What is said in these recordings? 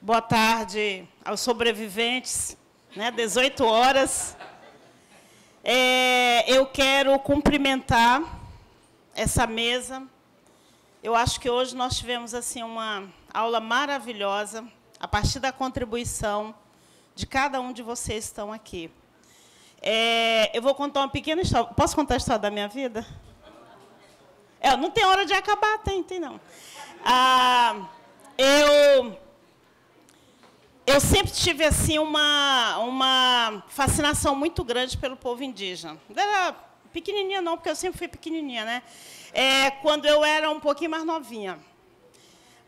Boa tarde aos sobreviventes, né? 18 horas. Eu quero cumprimentar essa mesa. Eu acho que hoje nós tivemos assim, uma aula maravilhosa, a partir da contribuição de cada um de vocês que estão aqui. Eu vou contar uma pequena história. Posso contar a história da minha vida? Não tem hora de acabar, tem não. Eu sempre tive assim, uma fascinação muito grande pelo povo indígena. Não era pequenininha, não, porque eu sempre fui pequenininha, né? Quando eu era um pouquinho mais novinha.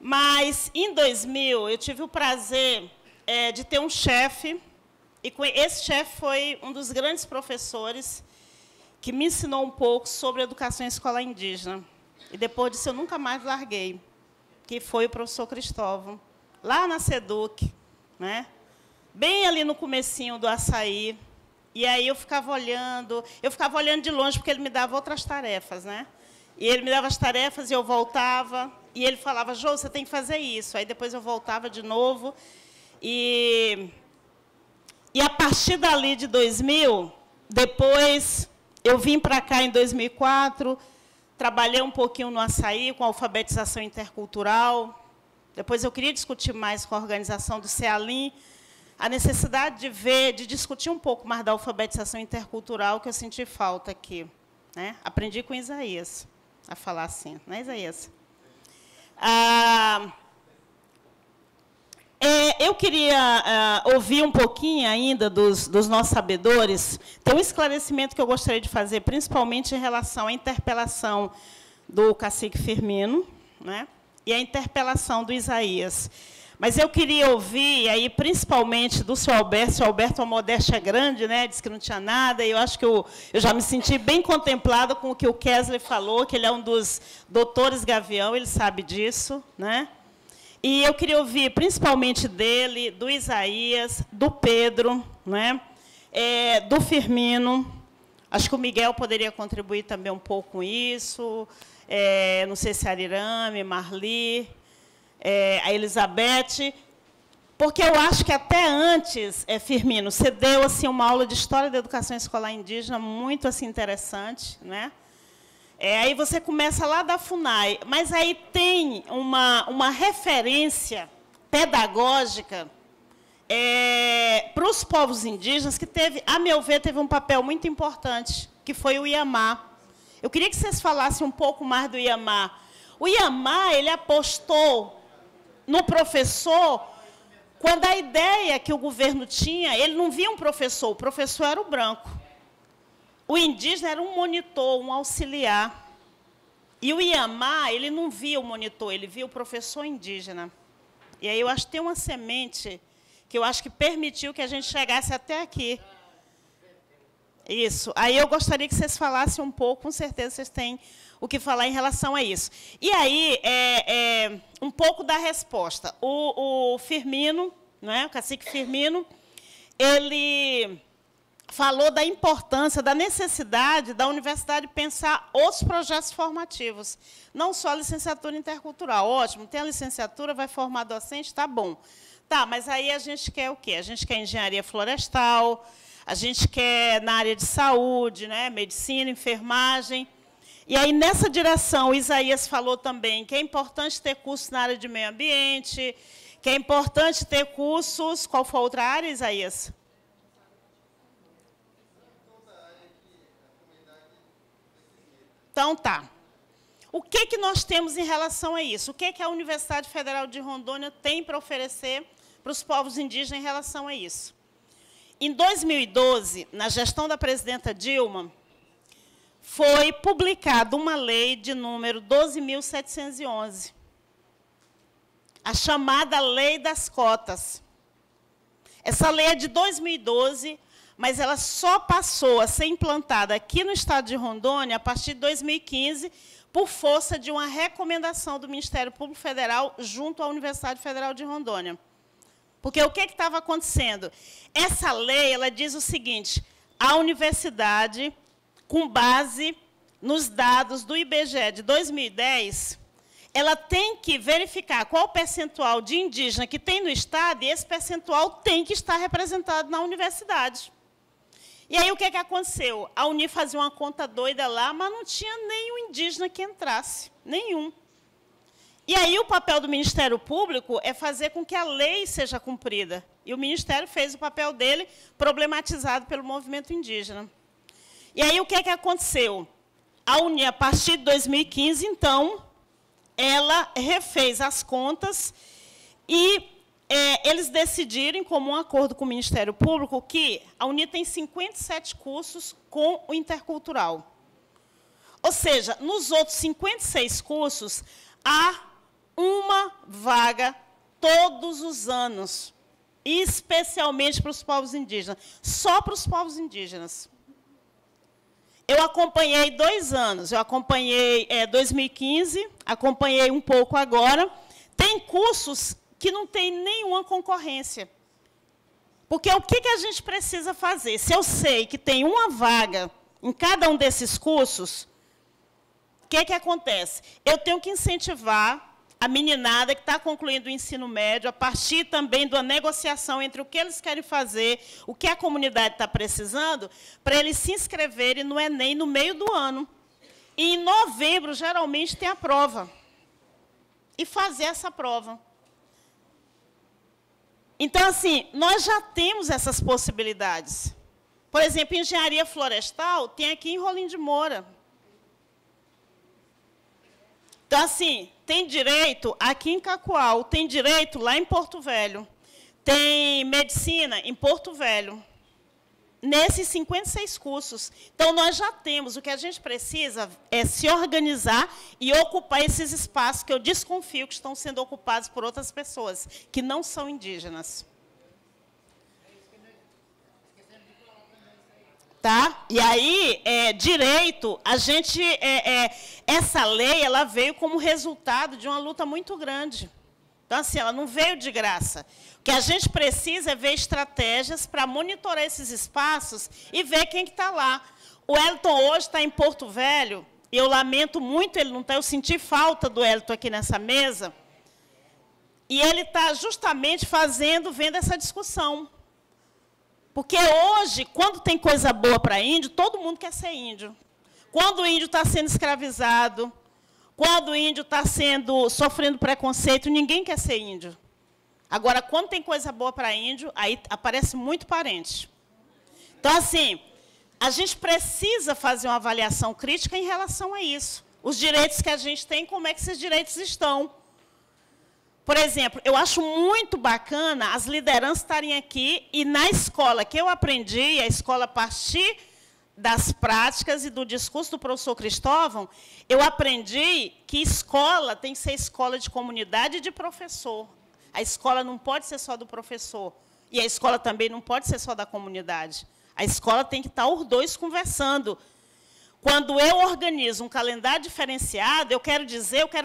Mas, em 2000, eu tive o prazer de ter um chefe, e esse chefe foi um dos grandes professores que me ensinou um pouco sobre educação em escola indígena. E, depois disso, eu nunca mais larguei, que foi o professor Cristóvão, lá na SEDUC, né? Bem ali no comecinho do Açaí. E aí eu ficava olhando de longe, porque ele me dava outras tarefas, né? E ele me dava as tarefas e eu voltava, e ele falava, Jô, você tem que fazer isso. Aí depois eu voltava de novo. E a partir dali de 2000, depois eu vim para cá em 2004, trabalhei um pouquinho no Açaí com alfabetização intercultural. Depois eu queria discutir mais com a organização do CEALIM, a necessidade de discutir um pouco mais da alfabetização intercultural, que eu senti falta aqui, né? Aprendi com Isaías a falar assim, né, Isaías? Eu queria ouvir um pouquinho ainda dos nossos sabedores. Tem um esclarecimento que eu gostaria de fazer, principalmente em relação à interpelação do cacique Firmino, né? E a interpelação do Isaías. Mas eu queria ouvir, aí, principalmente do seu Alberto. O seu Alberto, uma modéstia grande, né? Disse que não tinha nada, e eu acho que eu já me senti bem contemplada com o que o Kesley falou, que ele é um dos doutores Gavião, ele sabe disso, né? E eu queria ouvir, principalmente dele, do Isaías, do Pedro, né? Do Firmino. Acho que o Miguel poderia contribuir também um pouco com isso. Não sei se a Arirame, Marli, a Elizabeth, porque eu acho que até antes, Firmino, você deu assim, uma aula de História da Educação Escolar Indígena muito assim, interessante, né? Aí você começa lá da FUNAI, mas aí tem uma referência pedagógica para os povos indígenas que teve, a meu ver, teve um papel muito importante, que foi o Iamá. Eu queria que vocês falassem um pouco mais do Iamá. O Iamá, ele apostou no professor, quando a ideia que o governo tinha, ele não via um professor, o professor era o branco. O indígena era um monitor, um auxiliar. E o Iamá, ele não via o monitor, ele via o professor indígena. E aí eu acho que tem uma semente que eu acho que permitiu que a gente chegasse até aqui. Isso. Aí eu gostaria que vocês falassem um pouco, com certeza vocês têm o que falar em relação a isso. E aí, um pouco da resposta. O Firmino, né, o cacique Firmino, ele falou da importância, da necessidade da universidade pensar os projetos formativos, não só a licenciatura intercultural. Ótimo, tem a licenciatura, vai formar docente, tá bom. Tá, mas aí a gente quer o quê? A gente quer engenharia florestal, a gente quer na área de saúde, né, medicina, enfermagem. E aí, nessa direção, o Isaías falou também que é importante ter cursos na área de meio ambiente, que é importante ter cursos... Qual foi a outra área, Isaías? Então, tá. O que nós temos em relação a isso? O que a Universidade Federal de Rondônia tem para oferecer para os povos indígenas em relação a isso? Em 2012, na gestão da presidenta Dilma, foi publicada uma lei de número 12.711, a chamada Lei das Cotas. Essa lei é de 2012, mas ela só passou a ser implantada aqui no estado de Rondônia a partir de 2015, por força de uma recomendação do Ministério Público Federal junto à Universidade Federal de Rondônia. Porque o que estava acontecendo? Essa lei, ela diz o seguinte: a universidade, com base nos dados do IBGE de 2010, ela tem que verificar qual o percentual de indígena que tem no Estado, e esse percentual tem que estar representado na universidade. E aí, o que aconteceu? A Uni fazia uma conta doida lá, mas não tinha nenhum indígena que entrasse, nenhum. E aí, o papel do Ministério Público é fazer com que a lei seja cumprida. E o Ministério fez o papel dele, problematizado pelo movimento indígena. E aí, o que aconteceu? A Uni, a partir de 2015, então, ela refez as contas e eles decidiram, em comum acordo com o Ministério Público, que a Uni tem 57 cursos com o intercultural. Ou seja, nos outros 56 cursos, há uma vaga todos os anos, especialmente para os povos indígenas, só para os povos indígenas. Eu acompanhei 2 anos, eu acompanhei 2015, acompanhei um pouco agora. Tem cursos que não tem nenhuma concorrência. Porque o que a gente precisa fazer? Se eu sei que tem uma vaga em cada um desses cursos, o que acontece? Eu tenho que incentivar a meninada que está concluindo o ensino médio, a partir também da negociação entre o que eles querem fazer, o que a comunidade está precisando, para eles se inscreverem no Enem no meio do ano. E, em novembro, geralmente, tem a prova. E fazer essa prova. Então, assim, nós já temos essas possibilidades. Por exemplo, engenharia florestal tem aqui em Rolim de Moura. Então, assim, tem direito aqui em Cacoal, tem direito lá em Porto Velho, tem medicina em Porto Velho, nesses 56 cursos. Então, nós já temos, o que a gente precisa é se organizar e ocupar esses espaços que eu desconfio que estão sendo ocupados por outras pessoas, que não são indígenas. Tá? E aí, direito, a gente, essa lei, ela veio como resultado de uma luta muito grande. Então, assim, ela não veio de graça. O que a gente precisa é ver estratégias para monitorar esses espaços e ver quem está lá. O Elton hoje está em Porto Velho, e eu lamento muito ele não estar, eu senti falta do Elton aqui nessa mesa, e ele está justamente vendo essa discussão. Porque hoje, quando tem coisa boa para índio, todo mundo quer ser índio. Quando o índio está sendo escravizado, quando o índio está sofrendo preconceito, ninguém quer ser índio. Agora, quando tem coisa boa para índio, aí aparece muito parente. Então, assim, a gente precisa fazer uma avaliação crítica em relação a isso. Os direitos que a gente tem, como é que esses direitos estão. Por exemplo, eu acho muito bacana as lideranças estarem aqui e, na escola que eu aprendi, a escola a partir das práticas e do discurso do professor Cristóvão, eu aprendi que escola tem que ser escola de comunidade e de professor. A escola não pode ser só do professor. E a escola também não pode ser só da comunidade. A escola tem que estar os dois conversando. Quando eu organizo um calendário diferenciado, eu quero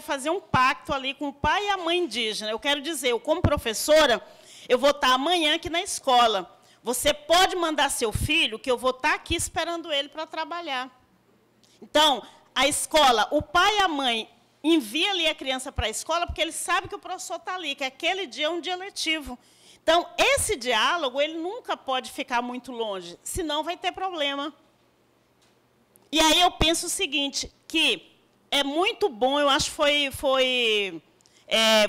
fazer um pacto ali com o pai e a mãe indígena. Eu quero dizer, eu, como professora, eu vou estar amanhã aqui na escola. Você pode mandar seu filho, que eu vou estar aqui esperando ele para trabalhar. Então, a escola, o pai e a mãe envia ali a criança para a escola, porque ele sabe que o professor está ali, que aquele dia é um dia letivo. Então, esse diálogo, ele nunca pode ficar muito longe, senão vai ter problema. E aí eu penso o seguinte, que é muito bom, eu acho que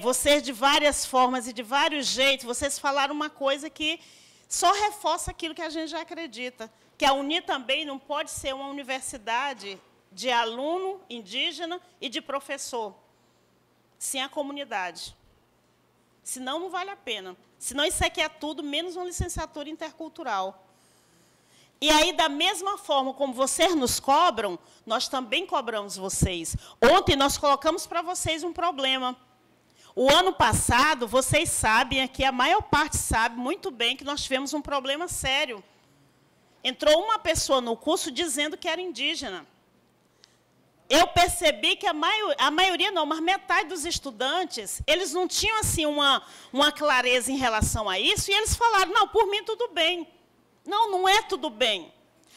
vocês, de várias formas e de vários jeitos, vocês falaram uma coisa que só reforça aquilo que a gente já acredita, que a Uni também não pode ser uma universidade de aluno indígena e de professor, sem a comunidade. Senão, não vale a pena. Senão, isso aqui é tudo menos uma licenciatura intercultural. E aí, da mesma forma como vocês nos cobram, nós também cobramos vocês. Ontem, nós colocamos para vocês um problema. O ano passado, vocês sabem, aqui a maior parte sabe muito bem que nós tivemos um problema sério. Entrou uma pessoa no curso dizendo que era indígena. Eu percebi que a maioria não, mas metade dos estudantes, eles não tinham assim, uma clareza em relação a isso, e eles falaram, não, por mim tudo bem. Não, não é tudo bem.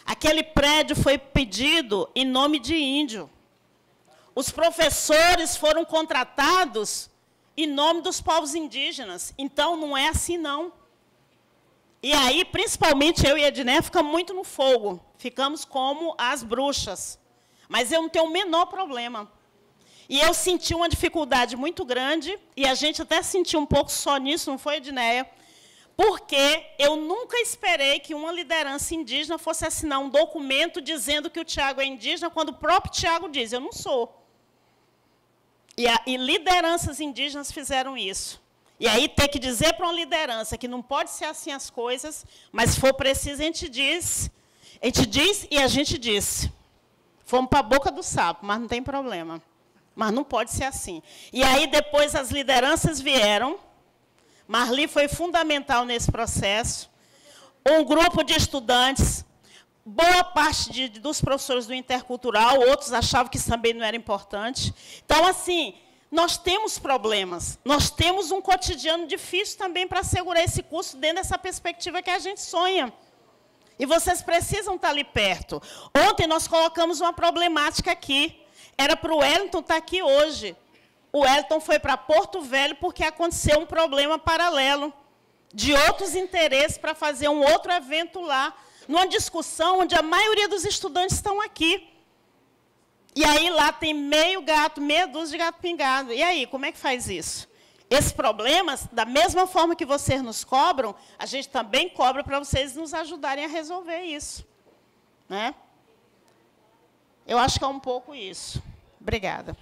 Aquele prédio foi pedido em nome de índio. Os professores foram contratados em nome dos povos indígenas. Então, não é assim, não. E aí, principalmente eu e a Edneia, ficamos muito no fogo. Ficamos como as bruxas. Mas eu não tenho o menor problema. E eu senti uma dificuldade muito grande, e a gente até sentiu um pouco só nisso, não foi, Edneia? Porque eu nunca esperei que uma liderança indígena fosse assinar um documento dizendo que o Tiago é indígena, quando o próprio Tiago diz, eu não sou. E lideranças indígenas fizeram isso. E aí ter que dizer para uma liderança que não pode ser assim as coisas, mas se for preciso, a gente diz e a gente disse. Fomos para a boca do sapo, mas não tem problema. Mas não pode ser assim. E aí depois as lideranças vieram. Marli foi fundamental nesse processo. Um grupo de estudantes, boa parte dos professores do intercultural, outros achavam que isso também não era importante. Então, assim, nós temos problemas, nós temos um cotidiano difícil também para assegurar esse curso dentro dessa perspectiva que a gente sonha. E vocês precisam estar ali perto. Ontem nós colocamos uma problemática aqui. Era para o Wellington estar aqui hoje. O Wellington foi para Porto Velho porque aconteceu um problema paralelo de outros interesses para fazer um outro evento lá, numa discussão onde a maioria dos estudantes estão aqui. E aí lá tem meio gato, meia dúzia de gato pingado. E aí, como é que faz isso? Esses problemas, da mesma forma que vocês nos cobram, a gente também cobra para vocês nos ajudarem a resolver isso. Né? Eu acho que é um pouco isso. Obrigada.